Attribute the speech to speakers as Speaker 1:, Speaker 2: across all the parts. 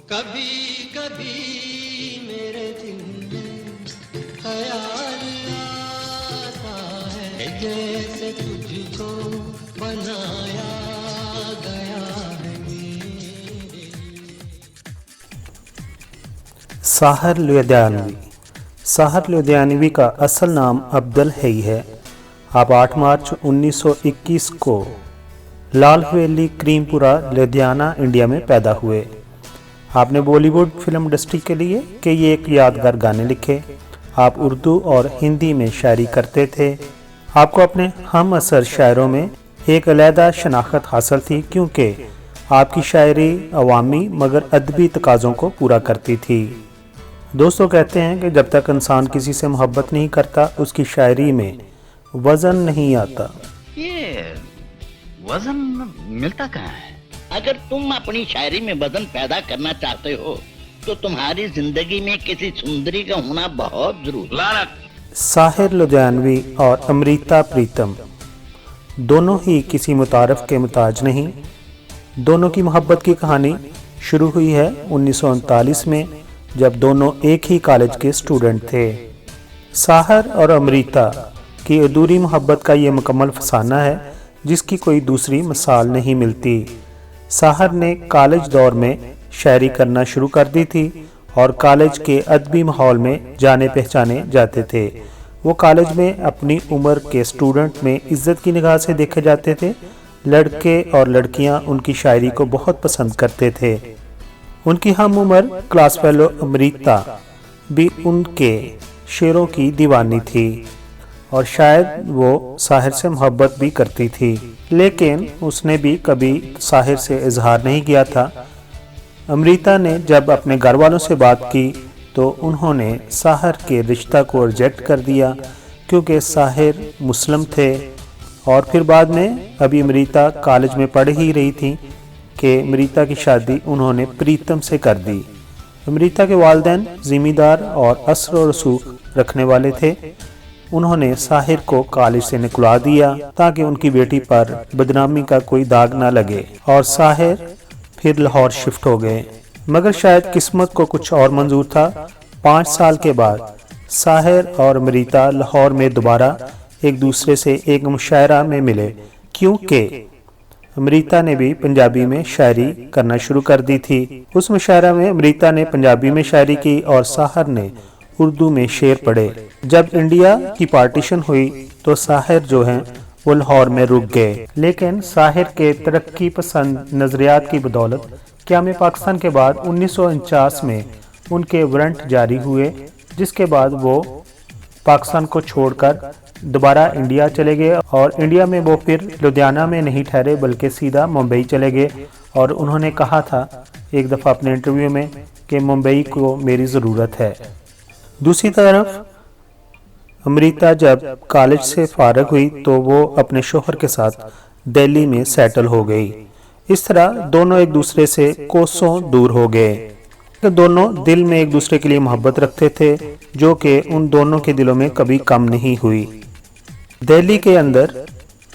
Speaker 1: कभी कभी मेरे दिल में ख्याल आता है जैसे तुझको बनाया गया है मेरे लिए।
Speaker 2: साहर लुधियानवी। साहर लुधियानवी का असल नाम अब्दुल हई है। आप 8 मार्च 1921 को लाल हवेली क्रीमपुरा लुधियाना इंडिया में पैदा हुए। आपने बॉलीवुड फिल्म इंडस्ट्री के लिए कई एक यादगार गाने लिखे। आप उर्दू और हिंदी में शायरी करते थे। आपको अपने हम असर शायरों में एक अलहदा शनाख्त हासिल थी क्योंकि आपकी शायरी अवामी मगर अदबी तकाज़ों को पूरा करती थी। दोस्तों कहते हैं कि जब तक इंसान किसी से मोहब्बत नहीं करता उसकी शायरी में वज़न नहीं आता।
Speaker 3: ये वजन मिलता कहाँ है?
Speaker 4: अगर तुम अपनी शायरी में वजन पैदा करना चाहते हो तो तुम्हारी जिंदगी में किसी सुंदरी का होना बहुत जरूरी।
Speaker 3: लानत।
Speaker 2: साहिर लुधियानवी और अमृता प्रीतम दोनों ही किसी मुतारफ के मुताज नहीं। दोनों की मोहब्बत की कहानी शुरू हुई है 1939 में, जब दोनों एक ही कॉलेज के स्टूडेंट थे। साहिर और अमृता की अधूरी मोहब्बत का ये मुकम्मल फसाना है जिसकी कोई दूसरी मिसाल नहीं मिलती। साहिर ने कॉलेज दौर में शायरी करना शुरू कर दी थी और कॉलेज के अदबी माहौल में जाने पहचाने जाते थे। वो कॉलेज में अपनी उम्र के स्टूडेंट में इज्जत की निगाह से देखे जाते थे। लड़के और लड़कियां उनकी शायरी को बहुत पसंद करते थे। उनकी हम उम्र क्लास फेलो अमृता भी उनके शेरों की दीवानी थी और शायद वो साहिर से मोहब्बत भी करती थी, लेकिन उसने भी कभी साहिर से इजहार नहीं किया था। अमृता ने जब अपने घर वालों से बात की तो उन्होंने साहिर के रिश्ता को रिजेक्ट कर दिया क्योंकि साहिर मुस्लिम थे। और फिर बाद में अभी अमृता कॉलेज में पढ़ ही रही थी कि अमृता की शादी उन्होंने प्रीतम से कर दी। अमृता के वालिदैन जिम्मेदार और असर और रसूख रखने वाले थे। उन्होंने साहिर को कॉलेज से निकलवा दिया ताकि उनकी बेटी पर बदनामी का कोई दाग ना लगे और साहिर फिर लाहौर शिफ्ट हो गए। मगर शायद किस्मत को कुछ और मंजूर था। 5 साल के बाद साहिर और अमृता लाहौर में दोबारा एक दूसरे से एक मुशायरा में मिले क्योंकि अमृता ने भी पंजाबी में शायरी करना शुरू कर दी थी। उस मुशायरा में अमृता ने पंजाबी में शायरी की और साहिर ने उर्दू में शेर पढ़े। जब इंडिया की पार्टीशन हुई तो साहिर जो हैं वो लाहौर में रुक गए, लेकिन साहिर के तरक्की पसंद नजरियात की बदौलत क़याम पाकिस्तान के बाद 1949 में उनके वारंट जारी हुए, जिसके बाद वो पाकिस्तान को छोड़कर दोबारा इंडिया चले गए और इंडिया में वो फिर लुधियाना में नहीं ठहरे बल्कि सीधा मुंबई चले गए। और उन्होंने कहा था एक दफ़ा अपने इंटरव्यू में कि मुंबई को मेरी ज़रूरत है। दूसरी तरफ अमृता जब कॉलेज से फारग हुई तो वो अपने शोहर के साथ दिल्ली में सेटल हो गई। इस तरह दोनों एक दूसरे से कोसों दूर हो गए। दोनों दिल में एक दूसरे के लिए मोहब्बत रखते थे जो कि उन दोनों के दिलों में कभी कम नहीं हुई। दिल्ली के अंदर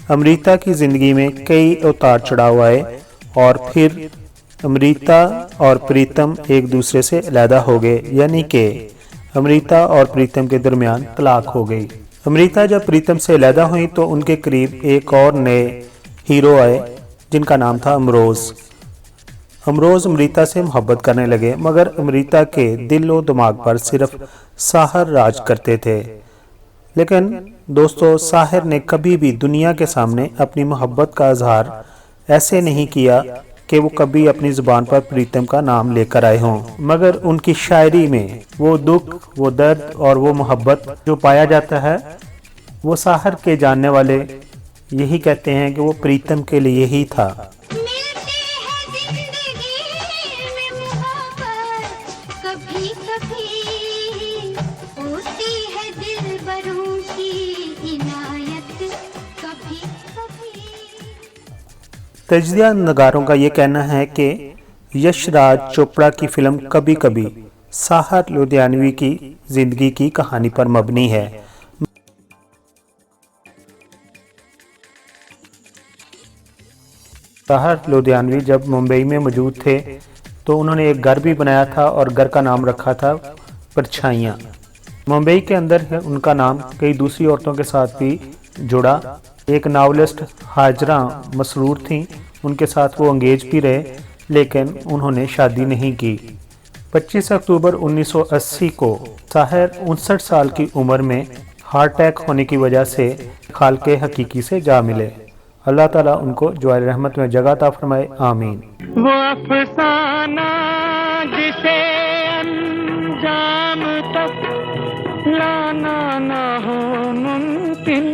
Speaker 2: अमृता की ज़िंदगी में कई उतार चढ़ाव आए और फिर अमृता और प्रीतम एक दूसरे से अलहदा हो गए, यानी कि अमृता और प्रीतम के दरमियान तलाक हो गई। अमृता जब प्रीतम से अलहदा हुई तो उनके करीब एक और नए हीरो आए जिनका नाम था अमरोज़। अमरोज़ अमृता से मोहब्बत करने लगे मगर अमृता के दिल व दिमाग पर सिर्फ साहिर राज करते थे। लेकिन दोस्तों, साहिर ने कभी भी दुनिया के सामने अपनी मोहब्बत का इजहार ऐसे नहीं किया कि वो कभी अपनी ज़ुबान पर प्रीतम का नाम लेकर आए हों, मगर उनकी शायरी में वो दुख, वो दर्द और वो मोहब्बत जो पाया जाता है वो साहिर के जानने वाले यही कहते हैं कि वो प्रीतम के लिए ही था। तजिया नगारों का ये कहना है कि यशराज चोपड़ा की फिल्म कभी कभी साहिर लुधियानवी की जिंदगी की कहानी पर मबनी है। साहिर लुधियानवी जब मुंबई में मौजूद थे तो उन्होंने एक घर भी बनाया था और घर का नाम रखा था परछाइयाँ। मुंबई के अंदर उनका नाम कई दूसरी औरतों के साथ भी जुड़ा। एक नावलिस्ट हाजरा मसरूर थीं, उनके साथ वो अंगेज भी रहे, लेकिन उन्होंने शादी नहीं की। 25 अक्टूबर 1980 को साहिर 59 साल की उम्र में हार्ट अटैक होने की वजह से खालके हकीकी से जा मिले। अल्लाह ताला उनको जवार रहमत में जगह अता फरमाए, आमीन।
Speaker 1: वो अफसाना जिसे अंजाम तक लाना ना हो मुमकिन,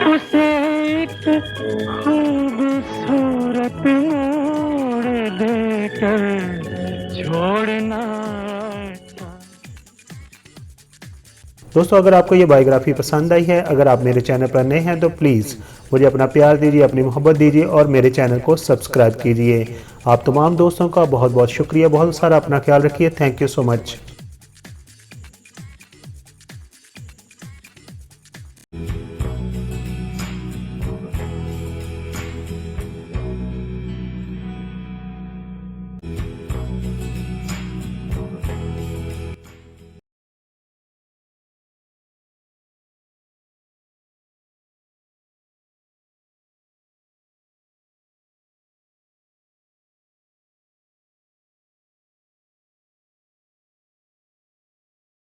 Speaker 1: उसे एक खूबसूरत मोड़ देकर छोड़ना।
Speaker 2: दोस्तों, अगर आपको ये बायोग्राफी पसंद आई है, अगर आप मेरे चैनल पर नए हैं तो प्लीज़ मुझे अपना प्यार दीजिए, अपनी मोहब्बत दीजिए और मेरे चैनल को सब्सक्राइब कीजिए। आप तमाम दोस्तों का बहुत बहुत शुक्रिया। बहुत सारा अपना ख्याल रखिए। Thank you so much.